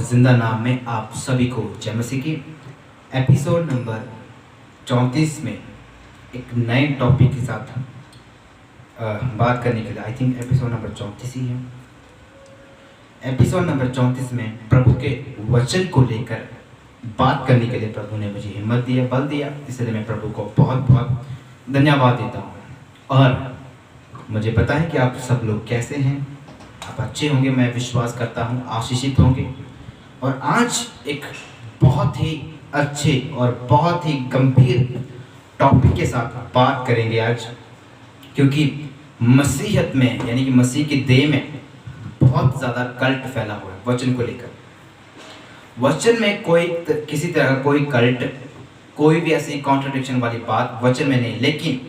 जिंदा नाम में आप सभी को जय मसीह की। एपिसोड नंबर 34 में एक नए टॉपिक के साथ बात करने के लिए आई थिंक एपिसोड नंबर 34 ही है। एपिसोड नंबर 34 में प्रभु के वचन को लेकर बात करने के लिए प्रभु ने मुझे हिम्मत दिया, बल दिया, इसलिए मैं प्रभु को बहुत बहुत धन्यवाद देता हूँ। और मुझे पता है कि आप सब लोग कैसे हैं, आप अच्छे होंगे, मैं विश्वास करता हूँ, आशीषित होंगे। और आज एक बहुत ही अच्छे और बहुत ही गंभीर टॉपिक के साथ बात करेंगे आज, क्योंकि मसीहत में यानी कि मसीह की देह में बहुत ज़्यादा कल्ट फैला हुआ है वचन को लेकर। वचन में कोई किसी तरह का कोई कल्ट, कोई भी ऐसी कॉन्ट्रडिक्शन वाली बात वचन में नहीं, लेकिन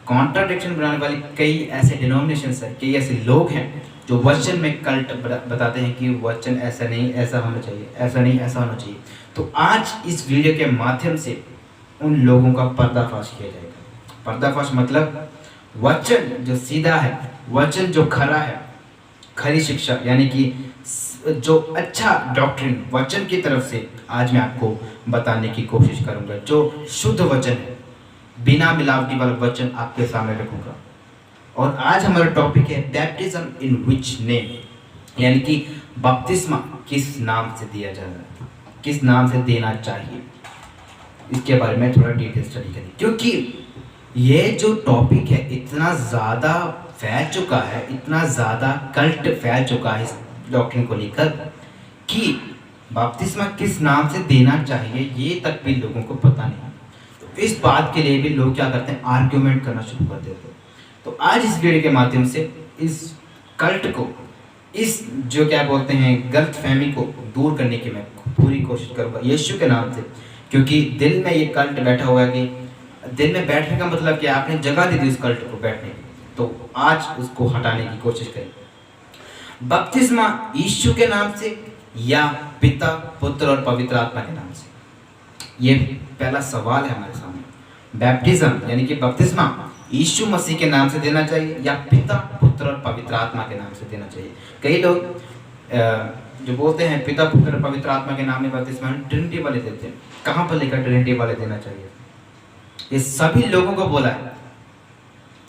कॉन्ट्रडिक्शन बनाने वाली कई ऐसे डिनोमिनेशंस हैं, कई ऐसे लोग हैं जो वचन में कल्ट बताते हैं कि वचन ऐसा नहीं, ऐसा होना चाहिए, ऐसा नहीं, ऐसा होना चाहिए। तो आज इस वीडियो के माध्यम से उन लोगों का पर्दाफाश किया जाएगा। पर्दाफाश मतलब वचन जो सीधा है, वचन जो खरा है, खरी शिक्षा यानी कि जो अच्छा डॉक्ट्रिन वचन की तरफ से आज मैं आपको बताने की कोशिश करूंगा। जो शुद्ध वचन है, बिना मिलावटी वाला वचन आपके सामने रखूंगा। और आज हमारा टॉपिक है बैप्टिज्म इन विच नेम, यानी कि बपतिस्मा किस नाम से दिया जा रहा है, किस नाम से देना चाहिए, इसके बारे में थोड़ा डिटेल स्टडी करें। क्योंकि ये जो टॉपिक है इतना ज़्यादा फैल चुका है, इतना ज़्यादा कल्ट फैल चुका है इस डॉक्ट्रिन को लेकर कि बपतिस्मा किस नाम से देना चाहिए ये तक भी लोगों को पता नहीं। तो इस बात के लिए भी लोग क्या करते हैं, आर्ग्यूमेंट करना शुरू कर देते हैं। तो आज इस वीडियो के माध्यम से इस कल्ट को, इस जो क्या बोलते हैं गलत फहमी को दूर करने की मैं पूरी कोशिश करूँगा यीशु के नाम से। क्योंकि दिल में ये कल्ट बैठा हुआ है कि दिल में बैठने का मतलब क्या, आपने जगह दी थी उस कल्ट को बैठने की, तो आज उसको हटाने की कोशिश करें। बपतिस्मा यीशु के नाम से या पिता, पुत्र और पवित्र आत्मा के नाम से, ये पहला सवाल है हमारे सामने। बैप्टिज्म यानी कि बपतिस्मा यीशु मसीह के नाम से देना चाहिए या पिता, पुत्र और पवित्र आत्मा के नाम से देना चाहिए। कई लोग जो बोलते हैं पिता, पुत्र और पवित्र आत्मा के नाम में बपतिस्मा ट्रिनिटी वाले देते हैं। कहाँ पर लिखा ट्रिनिटी वाले देना चाहिए? ये सभी लोगों को बोला है,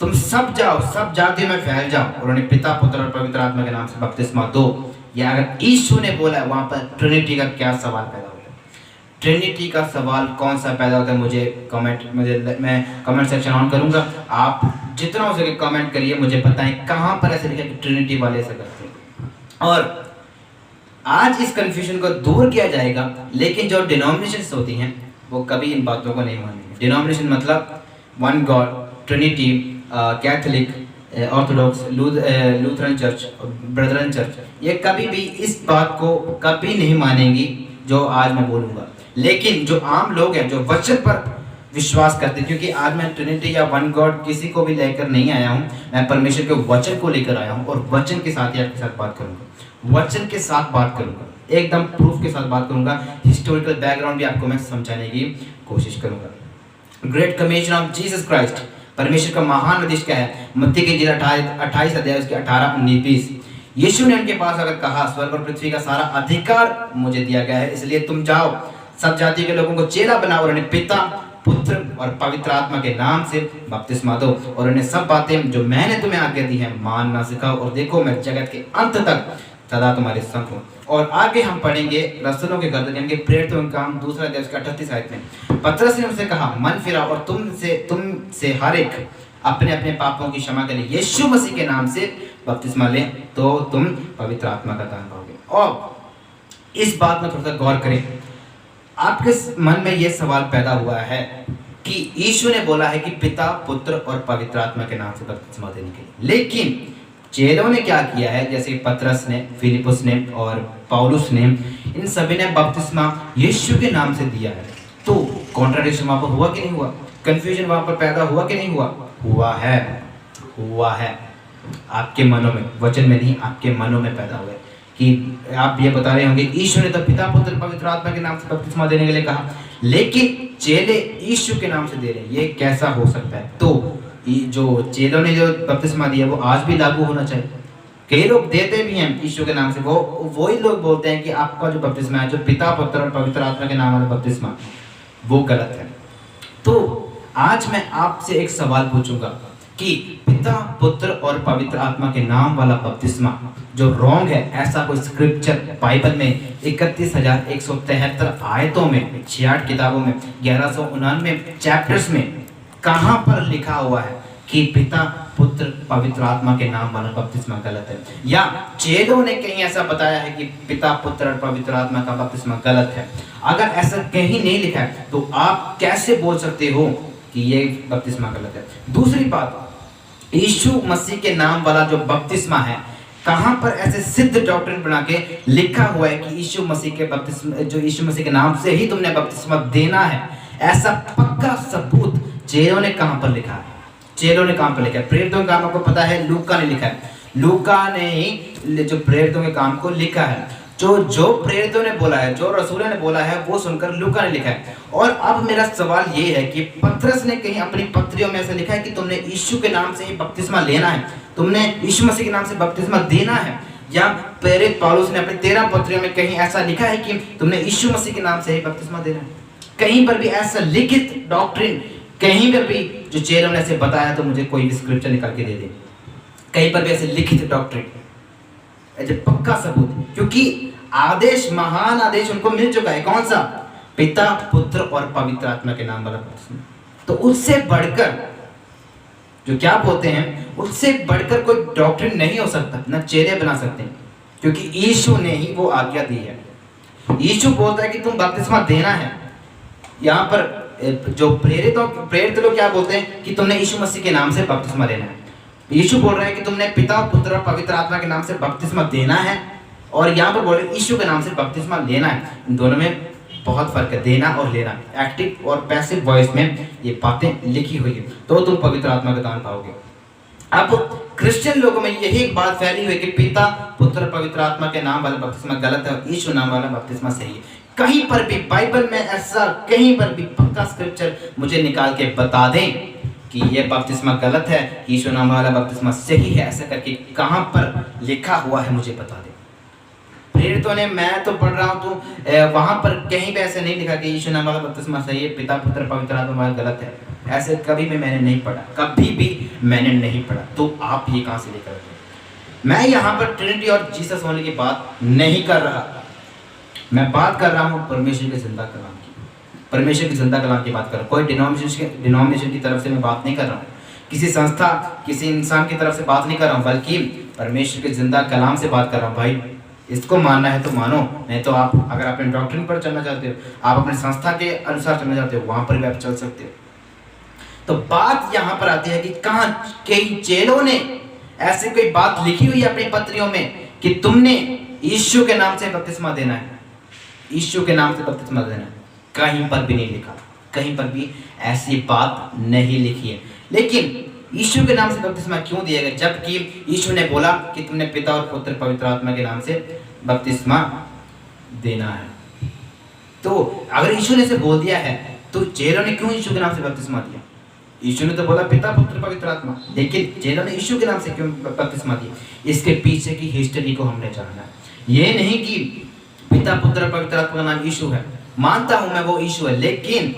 तुम सब जाओ, सब जातियों में फैल जाओ और उन्हें पिता, पुत्र और पवित्र आत्मा के नाम से बपतिस्मा दो। या अगर यीशु ने बोला है, वहाँ पर ट्रिनिटी का क्या सवाल पैदा होता है? ट्रिनिटी का सवाल कौन सा पैदा होता है? मैं कमेंट सेक्शन ऑन करूंगा, आप जितना हो सके कमेंट करिए, मुझे बताएं कहाँ पर ऐसे लिखा कि ट्रिनिटी वाले ऐसा करते हैं। और आज इस कंफ्यूजन को दूर किया जाएगा, लेकिन जो डिनोमिनेशंस होती हैं वो कभी इन बातों को नहीं मानेंगे। डिनोमिनेशन मतलब one God, Trinity, Catholic, Orthodox, Lutheran church, Brethren church, ये कभी भी इस बात को कभी नहीं मानेंगी जो आज मैं बोलूँगा। लेकिन जो आम लोग हैं जो वचन पर विश्वास करते हैं, क्योंकि आज मैं ट्रिनिटी या वन गॉड किसी को भी लेकर नहीं आया हूँ, मैं परमेश्वर के वचन को लेकर आया हूँ और वचन के साथ ही आपके साथ बात करूँगा, वचन के साथ बात करूँगा, एकदम प्रूफ के साथ बात करूँगा, हिस्टोरिकल बैकग्राउंड भी आपको मैं समझाने की कोशिश करूँगा। Great commission of Jesus Christ, परमेश्वर का महान आदेश क्या है? मत्ती की 28 अध्याय उसके 18-19-20। यीशु ने उनके पास अगर कहा, स्वर्ग और पृथ्वी का सारा अधिकार मुझे दिया गया है, इसलिए तुम जाओ, सब जाति के लोगों को चेला बनाओ और उन्हें पिता, पुत्र और पवित्र आत्मा के नाम से बपतिस्मा दो और उन्हें सब बातें जो मैंने तुम्हें आज्ञा दी है मानना सिखाओ, और देखो मैं जगत के अंत तक सदा तुम्हारे संग हूँ। और आगे हम पढ़ेंगे रसूलों के गर्दन यानी कि प्रेरितों का काम 2 अध्याय उसके 38 आयत में। पतरस ने उनसे कहा, मन फिराओ और तुमसे हर एक अपने अपने पापों की क्षमा के लिए यीशु मसीह के नाम से बपतिस्मा ले, तो तुम पवित्र आत्मा का दान पाओगे। और इस बात में थोड़ा सा गौर करें, आपके मन में यह सवाल पैदा हुआ है कि यीशु ने बोला है कि पिता, पुत्र और पवित्र आत्मा के नाम से बपतिस्मा देने के लिए, लेकिन चेलों ने क्या किया है? जैसे पतरस ने, फिलिपुस ने और पौलुस ने, इन सभी ने बपतिस्मा यीशु के नाम से दिया है। तो कॉन्ट्राडिक्शन वहां पर हुआ कि नहीं हुआ? कंफ्यूजन वहां पर पैदा हुआ कि नहीं हुआ? हुआ है आपके मनों में, वचन में नहीं, आपके मनों में पैदा हुआ है कि आप ये बता रहे होंगे यीशु ने तो पिता, पुत्र, पवित्र आत्मा के नाम से बपतिस्मा देने के लिए कहा, लेकिन चेले यीशु के नाम से दे रहे हैं, ये कैसा हो सकता है? तो जो चेलों ने जो बपतिस्मा दिया वो आज भी लागू होना चाहिए। कई लोग देते भी हैं यीशु के नाम से, वही लोग बोलते हैं कि आपका जो बपतिस्मा है, जो पिता पुत्र और पवित्र आत्मा के नाम वाला बपतिस्मा, वो गलत है। तो आज मैं आपसे एक सवाल पूछूंगा कि पिता पुत्र और पवित्र आत्मा के नाम वाला बपतिस्मा जो रॉन्ग है, ऐसा कोई स्क्रिप्चर बाइबल में 31,173 आयतों में, 66 किताबों में, 1199 चैप्टर्स में कहां पर लिखा हुआ है कि पिता पुत्र पवित्र आत्मा के नाम वाला बपतिस्मा गलत है? या चेलों ने कहीं ऐसा बताया है कि पिता पुत्र और पवित्र आत्मा का बपतिस्मा गलत है? अगर ऐसा कहीं नहीं लिखा है तो आप कैसे बोल सकते हो कि ये बपतिस्मा गलत है? दूसरी बात, यीशु मसीह के नाम वाला जो बपतिस्मा है, कहां पर ऐसे सिद्ध डॉक्ट्रिन बना के लिखा हुआ है कि यीशु मसीह के बपतिस्मा, जो यीशु मसीह के नाम से ही तुमने बपतिस्मा देना है, ऐसा पक्का सबूत चेलों ने कहां पर लिखा है? चेलों ने कहां पर लिखा है? प्रेरितों के काम को पता है, लूका ने लिखा है। लूका ने ही जो प्रेरितों के काम को लिखा है, जो प्रेरितों ने बोला है, जो रसूलों ने बोला है, वो सुनकर लूका ने लिखा है। और अब मेरा सवाल ये है कि पतरस ने कहीं अपनी पत्रियों में ऐसा लिखा है कि तुमने यीशु के नाम से ही बपतिस्मा लेना है, तुमने यीशु मसीह के नाम से बपतिस्मा देना है? या प्रेरित पौलुस ने अपनी 13 पत्रियों में कहीं ऐसा लिखा है कि तुमने यीशु मसीह के नाम से ही बपतिस्मा देना है? कहीं पर भी ऐसा लिखित डॉक्ट्रिन कहीं पर भी जो चेलों ने ऐसे बताया तो मुझे कोई भी स्क्रिप्चर निकाल के दे दे। कहीं पर भी ऐसे लिखित डॉक्ट्रिन, ऐसे पक्का सबूत, क्योंकि आदेश, महान आदेश उनको मिल चुका है। कौन सा? पिता पुत्र और पवित्र आत्मा के नाम वाला बपतिस्मा। तो उससे बढ़कर जो क्या बोलते हैं, उससे बढ़कर कोई डॉक्ट्रिन नहीं हो सकता, ना चेले बना सकते हैं, क्योंकि यीशु ने ही वो आज्ञा दी है। यीशु बोलता है कि तुम बपतिस्मा देना है। यहाँ पर जो प्रेरित लोग क्या बोलते हैं कि तुमने यीशु मसीह के नाम से बपतिस्मा लेना है। यीशु बोल रहा है कि तुमने पिता पुत्र और पवित्र आत्मा के नाम से बपतिस्मा देना है, और यहाँ पर बोल रहे यीशु के नाम से बपतिस्मा लेना है। इन दोनों में बहुत फर्क है, देना और लेना। एक्टिव और पैसिव वॉइस में ये बातें लिखी हुई है, तो तुम पवित्र आत्मा का दान पाओगे। अब क्रिश्चियन लोगों में यही एक बात फैली हुई कि पिता पुत्र पवित्र आत्मा के नाम वाला बपतिस्मा गलत है और यीशु नाम वाला बपतिस्मा सही है। कहीं पर भी बाइबल में ऐसा कहीं पर भी पक्का स्क्रिप्चर मुझे निकाल के बता दें कि ये बपतिस्मा गलत है, यीशु नाम वाला बपतिस्मा सही है, ऐसा करके कहां पर लिखा हुआ है मुझे बता दें। प्रेरितों ने, मैं तो पढ़ रहा हूं तो वहां पर कहीं भी ऐसे नहीं लिखा कि यीशु नाम वाला बपतिस्मा सही है, पिता पुत्र पवित्र आत्मा वाला गलत है। ऐसे कभी भी मैंने नहीं पढ़ा, कभी भी मैंने नहीं पढ़ा। तो आप ये कहां से लेकर आते हैं? मैं यहाँ पर ट्रिनिटी और जीसस होने की बात नहीं कर रहा, मैं बात कर रहा हूँ परमेश्वर के जिंदा कलाम की, परमेश्वर की जिंदा कलाम की बात कर रहा हूँ। कोई डिनोमिनेशन की तरफ से मैं बात नहीं कर रहा हूँ, किसी संस्था, किसी इंसान की तरफ से बात नहीं कर रहा हूँ, बल्कि परमेश्वर के जिंदा कलाम से बात कर रहा हूँ। भाई इसको मानना है तो मानो, नहीं तो आप अगर अपने डॉक्ट्रिन पर चलना चाहते हो, आप अपने संस्था के अनुसार चलना चाहते हो, वहां पर भी आप चल सकते हो। तो बात यहाँ पर आती है कि कहाँ कई चेलों ने ऐसी कोई बात लिखी हुई है अपनी पत्रियों में कि तुमने यीशु के नाम से बपतिस्मा देना है, यीशु के नाम से बपतिस्मा देना है? कहीं पर भी नहीं लिखा, कहीं पर भी ऐसी बात नहीं लिखी है। लेकिन यीशु के नाम से बपतिस्मा क्यों दिया गया, जबकि यीशु ने बोला कि तुमने पिता और पुत्र पवित्र आत्मा के नाम से बपतिस्मा देना है? तो अगर यीशु ने इसे बोल दिया है तो चेलों ने क्यों यीशु के नाम से बपतिस्मा दिया? यीशु ने तो बोला पिता पुत्र पवित्र आत्मा, लेकिन चेलों ने यीशु के नाम से क्यों बपतिस्मा दिया? इसके पीछे की हिस्ट्री को हमने जानना है। ये नहीं कि पिता पुत्र पवित्र आत्मा का नाम यीशु है, मानता हूं मैं वो यीशु है, लेकिन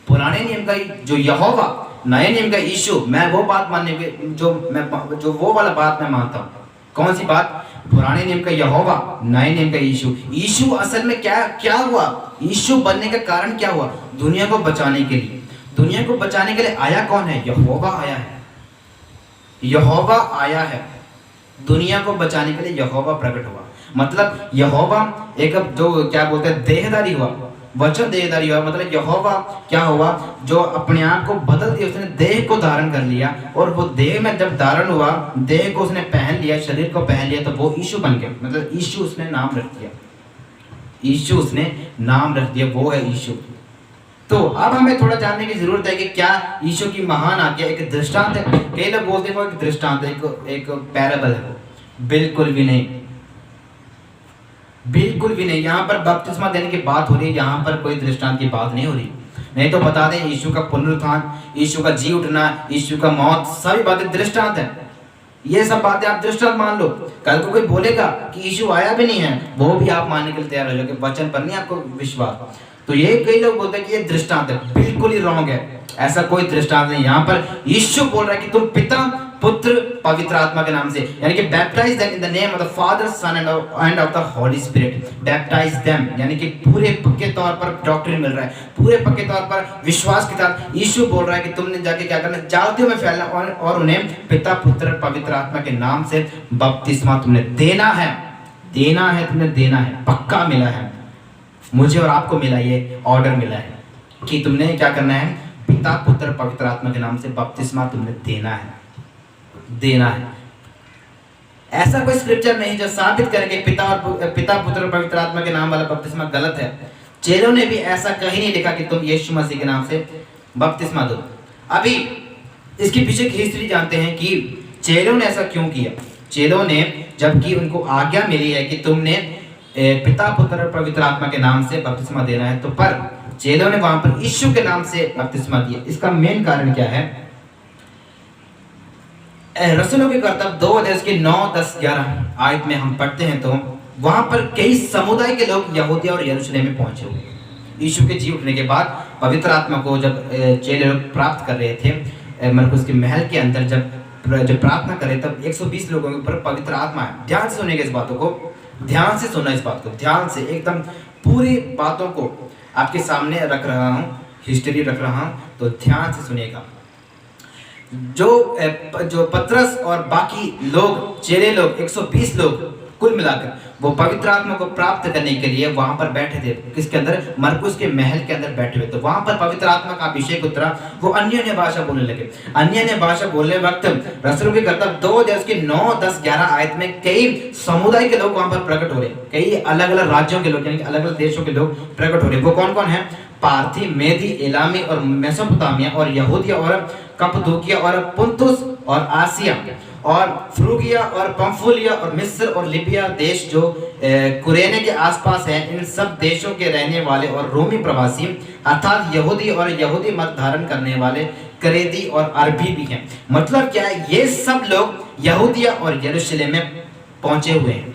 पुराने नियम का जो यहोवा, नए नियम का यीशु, मैं वो बात मानने के जो वो वाला बात मैं मानता हूँ। कौन सी बात? पुराने नियम का यहोवा, नए नियम का यीशु। यीशु असल में क्या हुआ? यीशु बनने का कारण क्या हुआ? दुनिया को बचाने के लिए। दुनिया को बचाने के लिए आया कौन है? यहोवा आया है, यहोवा आया है। दुनिया को बचाने के लिए यहोवा प्रकट हुआ। मतलब यहोवा एक जो क्या बोलते हैं देहधारी हुआ, वचन देहधारी हुआ। मतलब यहोवा क्या हुआ? जो अपने आप को बदल दिया, उसने देह को धारण कर लिया, और वो देह में जब धारण हुआ, देह को उसने पहन लिया, शरीर को पहन लिया, तो वो यीशु बन गया। मतलब यीशु उसने नाम रख दिया, यीशु उसने नाम रख दिया, वो है यीशु। तो अब हमें थोड़ा जानने की जरूरत है कि क्या यीशु की महान आज्ञा एक दृष्टांत है? कई लोग बोलते हैं वो एक दृष्टांत है, एक पैराबल है। बिल्कुल भी नहीं, बिल्कुल भी नहीं। यहाँ पर बपतिस्मा देने की बात हो रही है, यहाँ पर कोई दृष्टांत की बात नहीं हो रही। नहीं तो बता दें यीशु का पुनरुत्थान, यीशु का जी उठना, यीशु का मौत, सभी बातें दृष्टांत है। ये सब बातें आप दृष्टांत मान लो। कल को कोई बोलेगा कि यीशु आया भी नहीं है, वो भी आप मानने के लिए तैयार हो जाओगे, वचन पर नहीं आपको विश्वास। तो ये कई लोग बोलते हैं कि ये दृष्टांत है, बिल्कुल ही रॉन्ग है। ऐसा कोई दृष्टांत नहीं। यहाँ पर यीशु बोल रहा है कि तुम पिता, पुत्र, पवित्र आत्मा के नाम से, यानी कि baptise them in the name of the Father, Son and of the Holy Spirit. Baptise them यानी कि पूरे पक्के तौर पर डॉक्ट्रिन मिल रहा है, पूरे पक्के तौर पर विश्वास के साथ यीशु बोल रहा है कि तुमने जाके क्या करना, जातियों में फैलना और उन्हें पिता, पुत्र, पवित्र आत्मा के नाम से बपतिस्मा तुमने देना है। देना है, तुमने देना है, पक्का मिला है, मुझे और आपको मिला, ये ऑर्डर मिला है कि तुमने क्या करना है, पिता, पुत्र, पवित्र आत्मा के नाम से बपतिस्मा तुमने देना है, देना है। ऐसा कोई स्क्रिप्चर नहीं जो साबित करेंगे पिता, पुत्र, पवित्र आत्मा के नाम वाला बपतिस्मा गलत है। चेलों ने भी ऐसा कहीं नहीं लिखा कि तुम यीशु मसीह के नाम से बपतिस्मा दो। अभी इसके पीछे की हिस्ट्री जानते हैं कि चेलों ने ऐसा क्यों किया। चेलों ने, जबकि उनको आज्ञा मिली है कि तुमने पिता, पुत्र और पवित्र आत्मा के नाम से बपतिस्मा देना है, तो पर चेलों ने वहां पर यीशु के नाम से बपतिस्मा दिया। इसका मेन कारण क्या है? रसूलों के कर्तव्य 2 अध्याय के 9, 10, 11 आयत में हम पढ़ते हैं, तो वहां पर कई समुदाय के लोग यहूदिया और यरूशलेम में पहुंचे हुए। यीशु के जी उठने के बाद पवित्र आत्मा को जब चेले लोग प्राप्त कर रहे थे, मरकुस के महल के अंदर जब प्रार्थना करे, तब 120 लोगों के ऊपर पवित्र आत्मा है। ध्यान से सुनेगा इस बातों को, ध्यान से सुनना इस बात को, ध्यान से, एकदम पूरी बातों को आपके सामने रख रहा हूँ, हिस्ट्री रख रहा हूँ, तो ध्यान से सुनिएगा। जो पतरस और बाकी लोग, चेले लोग, 120 लोग कुल मिलाकर, वो पवित्र आत्मा को प्राप्त करने के लिए वहां पर बैठे थे। किसके अंदर? मरकुस के महल के अंदर बैठे हुए। तो वहां पर पवित्र आत्मा का अभिषेक उतरा, वो अन्य भाषा बोलने लगे। अन्य भाषा बोलने वक्त रसूलों के कर्तव्य 2 अध्याय के 9, 10, 11 आयत में कई समुदाय के लोग वहां पर प्रकट हो रहे, कई अलग अलग राज्यों के लोग, यानी कि अलग अलग देशों के लोग प्रकट हो रहे। वो कौन कौन है? पार्थी, मेदी, एलामी और मेसोपोटामिया और यहूदिया और कप्पदोकिया और पुंतुस और आसिया और फ्रूगिया और पंफूलिया और मिस्र और लिबिया देश जो कुरेने के आसपास है, इन सब देशों के रहने वाले और रोमी प्रवासी, अर्थात यहूदी और यहूदी मत धारण करने वाले करेदी और अरबी भी हैं। मतलब क्या है? ये सब लोग यहूदिया और यरूशलेम में पहुंचे हुए हैं।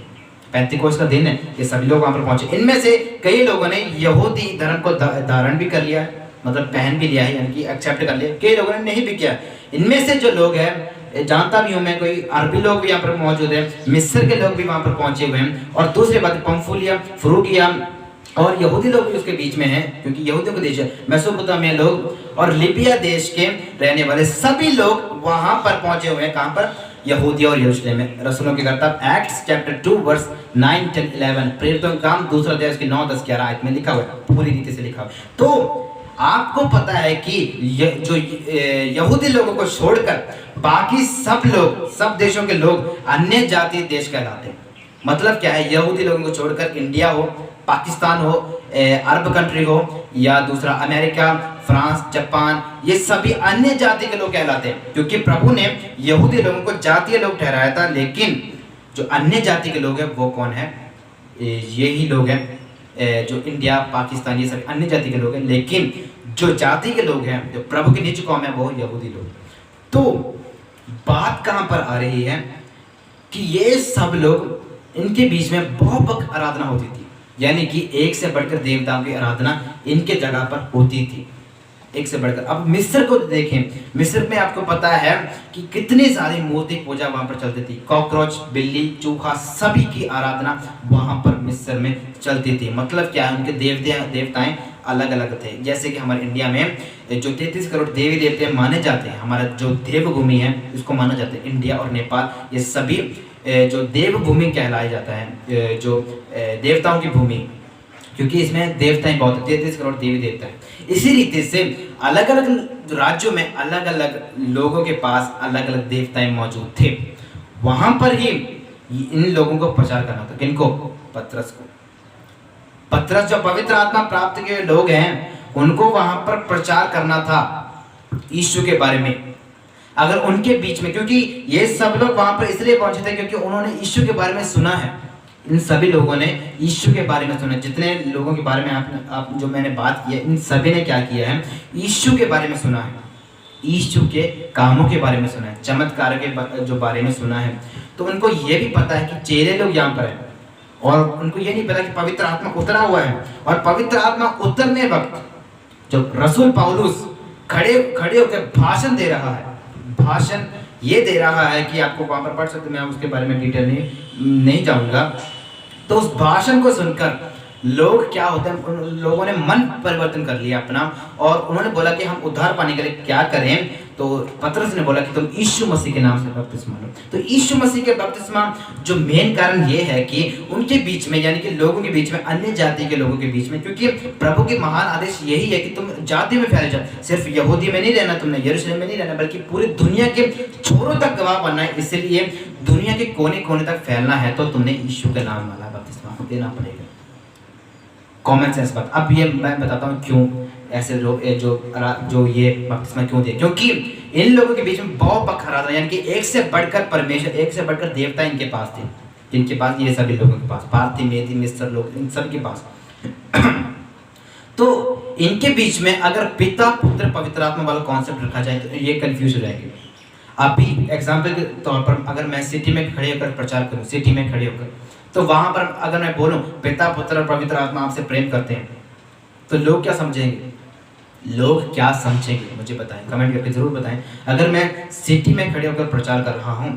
पेंतिकोस्त का दिन है, ये सभी लोग वहां पर पहुंचे। इनमें से कई लोगों ने यहूदी धर्म को धारण भी कर लिया है, मतलब पहन भी लिया है, यानी कि एक्सेप्ट कर लिया। कई लोगों ने नहीं भी किया। इनमें से जो लोग हैं, जानता भी हूं मैं, कोई अरबी लोग भी यहाँ पर मौजूद है, मिस्र के लोग भी वहां पर पहुंचे हुए हैं, और दूसरी बात पंफूलिया, फ्रूगिया और यहूदी लोग भी उसके बीच में हैं, क्योंकि यहूदियों का देश है। मेसोपोटामिया लोग और लिबिया देश के रहने वाले सभी लोग वहां पर पहुंचे हुए हैं। कहां पर? यहूदिया और यरूशलेम में। रसूलों के कर्तव्य एक्ट्स चैप्टर 2 वर्स 9, 10, 11, प्रेरितों का काम 2 अध्याय के 9, 10, 11 आयत में लिखा हुआ है, पूरी रीति से लिखा हुआ है। तो आपको पता है कि जो यहूदी लोगों को छोड़कर बाकी सब लोग, सब देशों के लोग अन्य जाति देश कहलाते हैं। मतलब क्या है? यहूदी लोगों को छोड़कर इंडिया हो, पाकिस्तान हो, अरब कंट्री हो, या दूसरा अमेरिका, फ्रांस, जापान, ये सभी अन्य जाति के लोग कहलाते हैं, क्योंकि प्रभु ने यहूदी लोगों को जातीय लोग ठहराया था। लेकिन जो अन्य जाति के लोग हैं वो कौन है? यही लोग हैं, जो इंडिया, पाकिस्तान, ये सब अन्य जाति के लोग हैं। लेकिन जो जाति के लोग हैं, जो प्रभु की निज कौम है, वो यहूदी लोग। तो बात कहां पर आ रही है कि ये सब लोग, इनके बीच में बहुपक आराधना होती थी, यानी कि एक से बढ़कर देवताओं की आराधना इनके जगह पर होती थी, एक से बढ़कर। अब मिस्र को देखें, मिस्र में आपको पता है कि कितनी सारी मूर्ति पूजा वहां पर चलती थी। कॉकरोच, बिल्ली, चूहा, सभी की आराधना वहां पर मिस्र में चलती थी। मतलब क्या है? उनके देवताएं अलग अलग थे। जैसे कि हमारे इंडिया में जो 33 करोड़ देवी देवते माने जाते हैं, हमारा जो देवभूमि है इसको माना जाता है। इंडिया और नेपाल, ये सभी जो देवभूमि कहलाया जाता है, जो देवताओं की भूमि, क्योंकि इसमें देवताएं बहुत, 33 करोड़ देवी देवता है। इसी रीति से अलग अलग राज्यों में अलग अलग लोगों के पास अलग अलग देवताएं मौजूद थे। वहां पर ही इन लोगों को प्रचार करना था। किनको? पतरस को। पतरस जो पवित्र आत्मा प्राप्त किए लोग हैं, उनको वहां पर प्रचार करना था यीशु के बारे में। अगर उनके बीच में, क्योंकि ये सब लोग वहां पर इसलिए पहुंचे थे क्योंकि उन्होंने यीशु के बारे में सुना है। इन सभी लोगों ने यीशु के बारे में सुना। जितने लोगों के बारे में आप जो मैंने बात की है, इन सभी ने क्या किया है? यीशु के बारे में सुना है। यीशु के कामों के बारे में सुना है, चमत्कार के जो बारे में सुना है, तो उनको ये भी पता है कि चेले लोग यहाँ पर हैं, और उनको ये नहीं पता कि पवित्र आत्मा उतरा हुआ है। और पवित्र आत्मा उतरने वक्त जो रसूल पौलुस खड़े होकर भाषण दे रहा है, भाषण ये दे रहा है कि आपको वहां पर पढ़ सकते, मैं उसके बारे में डिटेल नहीं जाऊंगा। तो उस भाषण को सुनकर लोग क्या होते हैं, उन लोगों ने मन परिवर्तन कर लिया अपना, और उन्होंने बोला कि हम उद्धार पाने के लिए क्या करें। तो पतरस ने बोला कि तुम यीशु मसीह के नाम से बपतिस्मा लो। तो यीशु मसीह के बपतिस्मा जो मेन कारण ये है कि उनके बीच में, यानी कि लोगों के बीच में, अन्य जाति के लोगों के बीच में, क्योंकि प्रभु के महान आदेश यही है कि तुम जाति में फैले जाओ, सिर्फ यहूदी में नहीं रहना, तुमने यरूशलेम में नहीं रहना, बल्कि पूरी दुनिया के छोरों तक गवाह बनना है। इसलिए दुनिया के कोने कोने तक फैलना है तो तुमने यीशु के नाम वाला बपतिस्मा देना पड़ेगा। कॉमन सेंस बात। अब ये मैं बताता हूँ क्यों ऐसे लोग जो ये बपतिस्मा क्यों दिए, क्योंकि इन लोगों के बीच में बहुत बखरा था, यानी कि एक से बढ़कर परमेश्वर, एक से बढ़कर देवता इनके पास थे, जिनके पास ये सभी लोगों के पास, पार्थी, मेदी, मिस्र लोग, इन सब के पास। तो इनके बीच में अगर पिता, पुत्र, पवित्र आत्मा वाला कॉन्सेप्ट रखा जाए तो ये कंफ्यूज हो जाएंगे। अभी एग्जाम्पल के तौर पर अगर मैं सिटी में खड़े होकर प्रचार करूँ, सिटी में खड़े होकर, तो वहां पर अगर मैं बोलूं पिता, पुत्र और पवित्र आत्मा आपसे प्रेम करते हैं, तो लोग क्या समझेंगे? लोग क्या समझेंगे मुझे बताएं, कमेंट करके जरूर बताएं। अगर मैं सिटी में खड़े होकर प्रचार कर रहा हूं,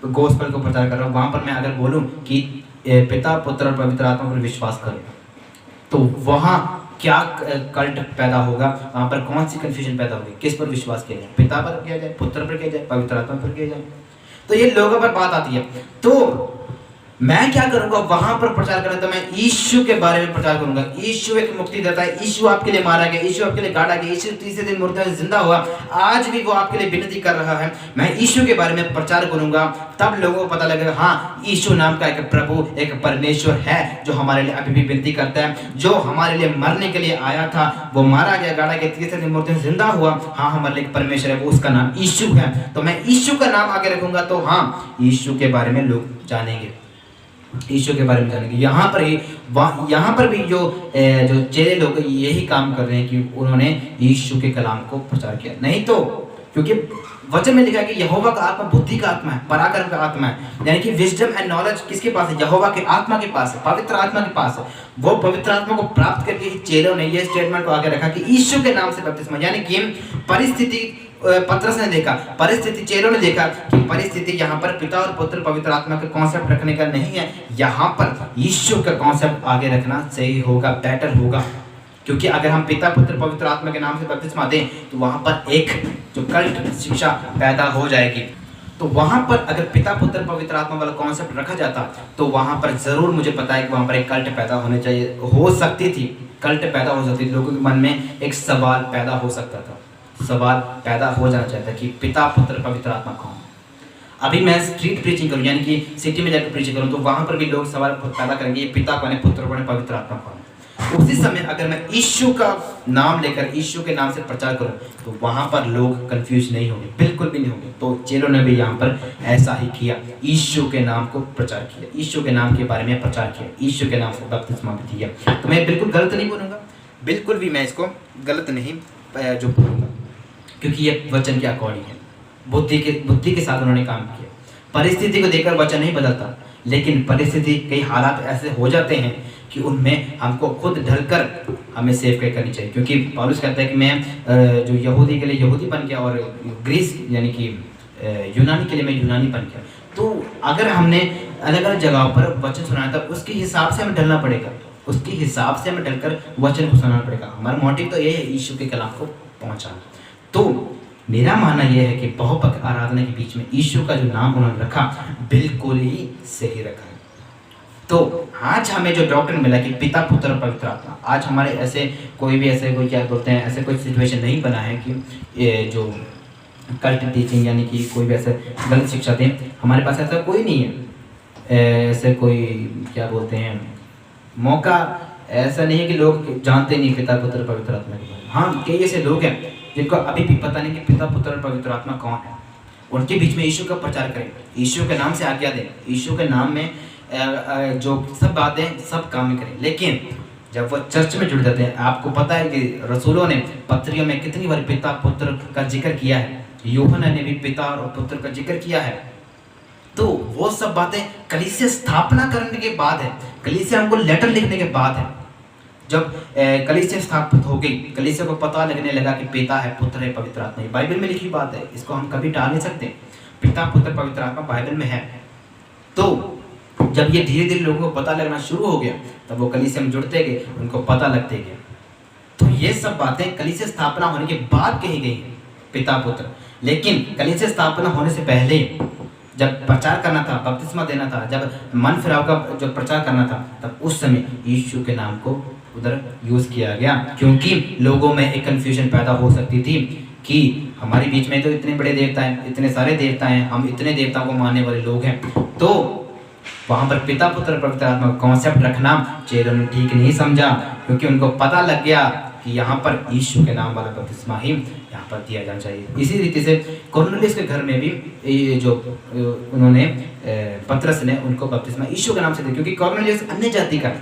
तो गोस्पेल को प्रचार कर रहा हूं, वहां पर मैं अगर बोलूं कि पिता, पुत्र और पवित्र आत्मा पर विश्वास करें, तो वहां क्या कल्ट पैदा होगा? वहां पर कौन सी कंफ्यूजन पैदा होगी? किस पर विश्वास किया जाए? पिता पर किया जाए, पुत्र पर किया जाए, पवित्र आत्मा पर किया जाए? तो ये लोगों पर बात आती है। तो मैं क्या करूंगा वहां पर प्रचार करना? तो मैं यीशु के बारे में प्रचार करूंगा। यीशु एक मुक्ति देता है, यीशु आपके लिए मारा गया, यीशु आपके लिए गाड़ा गया, यीशु तीसरे दिन मुर्दों से जिंदा हुआ, आज भी वो आपके लिए विनती कर रहा है। मैं यीशु के बारे में प्रचार करूंगा, तब लोगों को पता लगेगा हाँ, यीशु नाम का एक प्रभु, एक परमेश्वर है जो हमारे लिए अभी भी विनती करता है, जो हमारे लिए मरने के लिए आया था, वो मारा गया, गाड़ा गया, तीसरे दिन मुर्दों से जिंदा हुआ, हाँ हमारे लिए एक परमेश्वर है, वो उसका नाम यीशु है। तो मैं यीशु का नाम आगे रखूंगा, तो हाँ, यीशु के बारे में लोग जानेंगे, यीशु के बारे में जानेंगे। यहाँ पर भी जो चेले लोग यही काम कर रहे हैं कि उन्होंने यीशु के कलाम को प्रचार किया। नहीं तो, क्योंकि वचन में लिखा है कि यहोवा का आत्मा बुद्धि का आत्मा है, पराक्रम का आत्मा है, यानी कि विजडम एंड नॉलेज किसके पास है? यहोवा के आत्मा के पास है, पवित्र आत्मा के पास है। वो पवित्र आत्मा को प्राप्त करके ही चेलों ने ये स्टेटमेंट को आगे रखा कि यीशु के नाम से बपतिस्मा, यानी कि परिस्थिति, पतरस ने देखा परिस्थिति, चेलों ने देखा कि परिस्थिति यहाँ पर पिता और पुत्र पवित्र आत्मा का कॉन्सेप्ट रखने का नहीं है, यहाँ पर यीशु का कॉन्सेप्ट आगे रखना सही होगा, बेटर होगा। क्योंकि अगर हम पिता, पुत्र, पवित्र आत्मा के नाम से बपतिस्मा दें तो वहां पर एक जो कल्ट शिक्षा पैदा हो जाएगी। तो वहां पर अगर पिता, पुत्र, पवित्र आत्मा वाला कॉन्सेप्ट रखा जाता तो वहां पर जरूर, मुझे पता है कि वहां पर एक कल्ट पैदा होने चाहिए, हो सकती थी, कल्ट पैदा हो सकती थी, लोगों के मन में एक सवाल पैदा हो सकता था, सवाल पैदा हो जाना चाहिए था कि पिता, पुत्र, पवित्र आत्मा कौन? अभी मैं स्ट्रीट प्रीचिंग करूँ, यानी कि सिटी में जाकर प्रीचिंग करूँ, तो वहां पर भी लोग सवाल पैदा करेंगे, ये पिता कौन है, पुत्र कौन है, पवित्र आत्मा कौन है? उसी समय अगर मैं यीशु का नाम लेकर यीशु के नाम से प्रचार करूं तो वहां पर लोग कंफ्यूज नहीं होंगे, बिल्कुल भी नहीं होंगे। तो चेलों ने भी यहाँ पर ऐसा ही किया, यीशु के नाम को प्रचार किया, यीशु के नाम के बारे में प्रचार किया, यीशु के नाम से बपतिस्मा भी दिया। तो मैं बिल्कुल गलत नहीं बोलूँगा, बिल्कुल भी मैं इसको गलत नहीं जो बोलूँगा, क्योंकि ये वचन के अकॉर्डिंग है, बुद्धि के साथ उन्होंने काम किया। परिस्थिति को देखकर वचन नहीं बदलता, लेकिन परिस्थिति, कई हालात ऐसे हो जाते हैं कि उनमें हमको खुद ढलकर हमें सेव करनी चाहिए। क्योंकि पौलुस कहता है कि मैं जो यहूदी के लिए यहूदी बन गया और ग्रीस यानी कि यूनानी के लिए मैं यूनानी बन गया। तो अगर हमने अलग अलग जगहों पर वचन सुनाया था, उसके हिसाब से हमें ढलना पड़ेगा, उसके हिसाब से हमें ढलकर वचन को सुनाना पड़ेगा। हमारा मोटिव तो ये है यीशु के कलाम को पहुँचाना। तो मेरा मानना यह है कि बहुपद आराधना के बीच में यीशु का जो नाम उन्होंने रखा बिल्कुल ही सही रखा है। तो आज हमें जो डॉक्ट्रिन मिला कि पिता, पुत्र और पवित्र आत्मा, आज हमारे ऐसे कोई क्या बोलते हैं, ऐसे कोई सिचुएशन नहीं बना है कि ये जो कल्ट टीचिंग यानी कि कोई भी ऐसे गलत शिक्षा दें, हमारे पास ऐसा कोई नहीं है। ऐसे कोई क्या बोलते हैं मौका ऐसा नहीं है कि लोग जानते नहीं पिता, पुत्र, पवित्र आत्मा के बारे में। हाँ, कई ऐसे लोग हैं जिनको अभी भी पता नहीं कि पिता, पुत्र और पवित्र आत्मा कौन है। उनके बीच में यीशु का प्रचार करें, यीशु के नाम से आज्ञा दें, यीशु के नाम में जो सब बातें सब काम में करें। लेकिन जब वो चर्च में जुड़ जाते हैं, आपको पता है कि रसूलों ने पत्रियों में कितनी बार पिता पुत्र का जिक्र किया है, यूहन्ना ने भी पिता और पुत्र का जिक्र किया है। तो वो सब बातें कलीसिया स्थापना करने के बाद है, कलीसिया हमको लेटर लिखने के बाद है। जब कलीसिया स्थापित हो गई, कलीसिया को पता लगने लगा कि पिता है, पुत्र है, पवित्र आत्मा है। बाइबल में लिखी बात है, इसको हम कभी टाल नहीं सकते। पिता पुत्र पवित्र आत्मा बाइबल में है। तो जब ये धीरे धीरे लोगों को पता लगना शुरू हो गया, तब वो कलीसिया में जुड़ते गए, उनको पता लगते गया। तो ये सब बातें कलीसिया स्थापना होने के बाद कही गई, पिता पुत्र। लेकिन कलीसिया स्थापना होने से पहले जब प्रचार करना था, बपतिस्मा देना था, जब मन फिराव का जो प्रचार करना था, तब उस समय यीशु के नाम को उधर यूज किया गया, क्योंकि लोगों में एक कंफ्यूजन पैदा हो सकती थी कि हमारे बीच में तो इतने बड़े देवता हैं, इतने सारे देवता हैं, हम इतने देवताओं को मानने वाले लोग हैं। तो वहाँ पर पिता पुत्र पवित्र आत्मा का कॉन्सेप्ट रखना चेलों ने ठीक नहीं समझा, क्योंकि उनको पता लग गया कि यहाँ पर यीशु के नाम वाला बपतिस्मा ही यहाँ पर दिया जाना चाहिए। इसी रीति से कुरनेलियुस के घर में भी ये जो उन्होंने पतरस ने उनको बपतिस्मा यीशु के नाम से दिया, क्योंकि कुरनेलियुस अन्य जाति का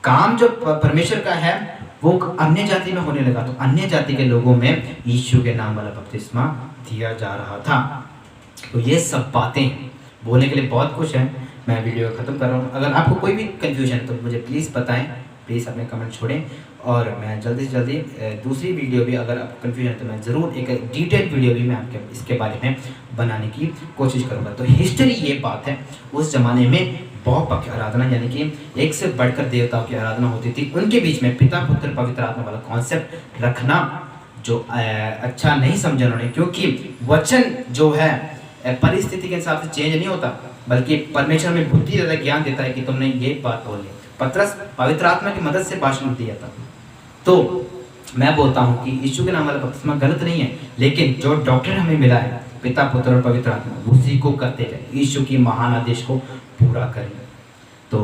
काम जो परमेश्वर का है वो अन्य जाति में होने लगा। तो अन्य जाति के लोगों में यीशु के नाम वाला बपतिस्मा दिया जा रहा था। तो ये सब बातें बोलने के लिए बहुत कुछ है, मैं वीडियो ख़त्म कर रहा हूँ। अगर आपको कोई भी कन्फ्यूजन है तो मुझे प्लीज़ बताएं, प्लीज़ अपने कमेंट छोड़ें, और मैं जल्दी से जल्दी दूसरी वीडियो भी, अगर आपको कन्फ्यूजन है तो मैं ज़रूर एक डिटेल वीडियो भी मैं आपके इसके बारे में बनाने की कोशिश करूँगा। तो हिस्ट्री ये बात है, उस ज़माने में बहु की आराधना, यानी कि एक से बढ़कर देवताओं की आराधना होती थी। उनके बीच में पिता पुत्र पवित्र आत्मा वाला कॉन्सेप्ट रखना जो अच्छा नहीं समझा उन्होंने, क्योंकि वचन जो है परिस्थिति के हिसाब से चेंज नहीं होता, बल्कि परमेश्वर में बुद्धि ज़्यादा ज्ञान देता है कि तुमने ये बात बोली। पतरस पवित्र आत्मा की मदद से भाषण दिया था। तो मैं बोलता हूँ कि यीशु के नाम वाला बपतिस्मा गलत नहीं है, लेकिन जो डॉक्टर हमें मिला है पिता पुत्र और पवित्र आत्मा, उसी को करते गए, यीशु की महान आदेश को पूरा करें। तो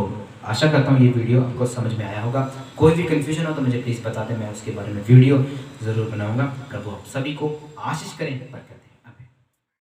आशा करता हूँ ये वीडियो आपको समझ में आया होगा। कोई भी कन्फ्यूजन हो तो मुझे प्लीज़ बता दें, मैं उसके बारे में वीडियो ज़रूर बनाऊँगा। प्रभु आप सभी को आशीष करें, बरकत दें।